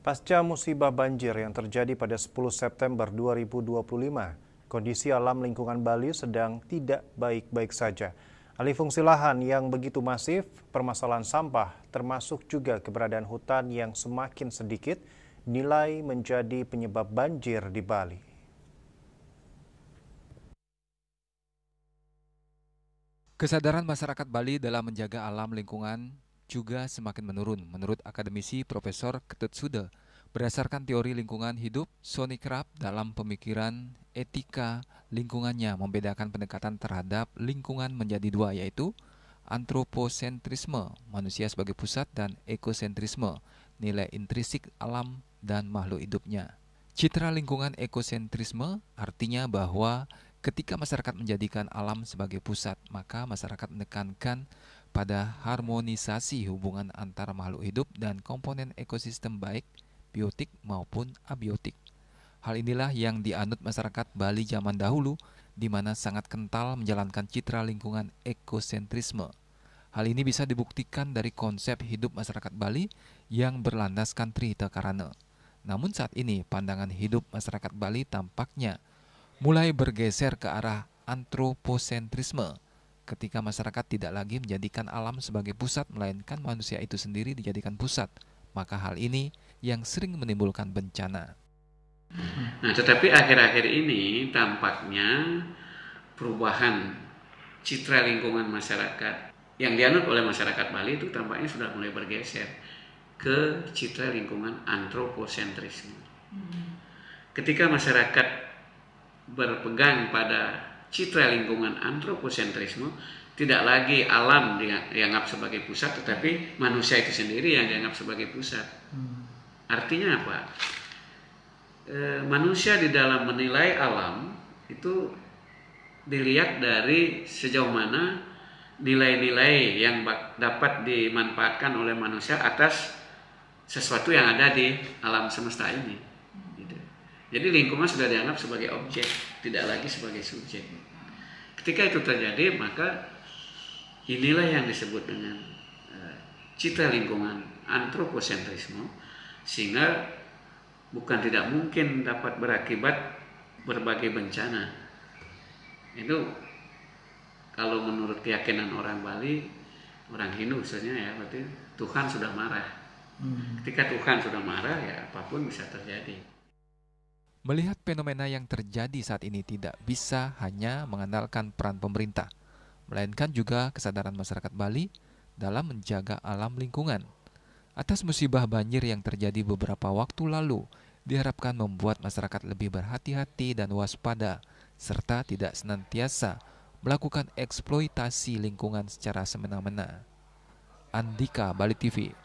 Pasca musibah banjir yang terjadi pada 10 September 2025, kondisi alam lingkungan Bali sedang tidak baik-baik saja. Alih fungsi lahan yang begitu masif, permasalahan sampah, termasuk juga keberadaan hutan yang semakin sedikit, nilai menjadi penyebab banjir di Bali. Kesadaran masyarakat Bali dalam menjaga alam lingkungan juga semakin menurun, menurut akademisi Profesor Ketut Sude. Berdasarkan teori lingkungan hidup, Sony Krab dalam pemikiran etika lingkungannya membedakan pendekatan terhadap lingkungan menjadi dua, yaitu antroposentrisme, manusia sebagai pusat, dan ekosentrisme, nilai intrinsik alam dan makhluk hidupnya. Citra lingkungan ekosentrisme artinya bahwa ketika masyarakat menjadikan alam sebagai pusat, maka masyarakat menekankan pada harmonisasi hubungan antara makhluk hidup dan komponen ekosistem baik biotik maupun abiotik. Hal inilah yang dianut masyarakat Bali zaman dahulu, di mana sangat kental menjalankan citra lingkungan ekosentrisme. Hal ini bisa dibuktikan dari konsep hidup masyarakat Bali yang berlandaskan Trihita Karana. Namun saat ini pandangan hidup masyarakat Bali tampaknya mulai bergeser ke arah antroposentrisme, ketika masyarakat tidak lagi menjadikan alam sebagai pusat, melainkan manusia itu sendiri dijadikan pusat. Maka hal ini yang sering menimbulkan bencana. Nah, tetapi akhir-akhir ini tampaknya perubahan citra lingkungan masyarakat yang dianut oleh masyarakat Bali itu tampaknya sudah mulai bergeser ke citra lingkungan antroposentrisme. Ketika masyarakat berpegang pada citra lingkungan antroposentrisme, tidak lagi alam dianggap sebagai pusat, tetapi manusia itu sendiri yang dianggap sebagai pusat. Artinya apa? Manusia di dalam menilai alam itu dilihat dari sejauh mana nilai-nilai yang dapat dimanfaatkan oleh manusia atas sesuatu yang ada di alam semesta ini. Jadi lingkungan sudah dianggap sebagai objek, tidak lagi sebagai subjek. Ketika itu terjadi, maka inilah yang disebut dengan citra lingkungan antroposentrisme, sehingga bukan tidak mungkin dapat berakibat berbagai bencana. Itu kalau menurut keyakinan orang Bali, orang Hindu khususnya ya, berarti Tuhan sudah marah. Ketika Tuhan sudah marah, ya apapun bisa terjadi. Melihat fenomena yang terjadi saat ini tidak bisa hanya mengandalkan peran pemerintah, melainkan juga kesadaran masyarakat Bali dalam menjaga alam lingkungan. Atas musibah banjir yang terjadi beberapa waktu lalu, diharapkan membuat masyarakat lebih berhati-hati dan waspada, serta tidak senantiasa melakukan eksploitasi lingkungan secara semena-mena. Andika, Bali TV.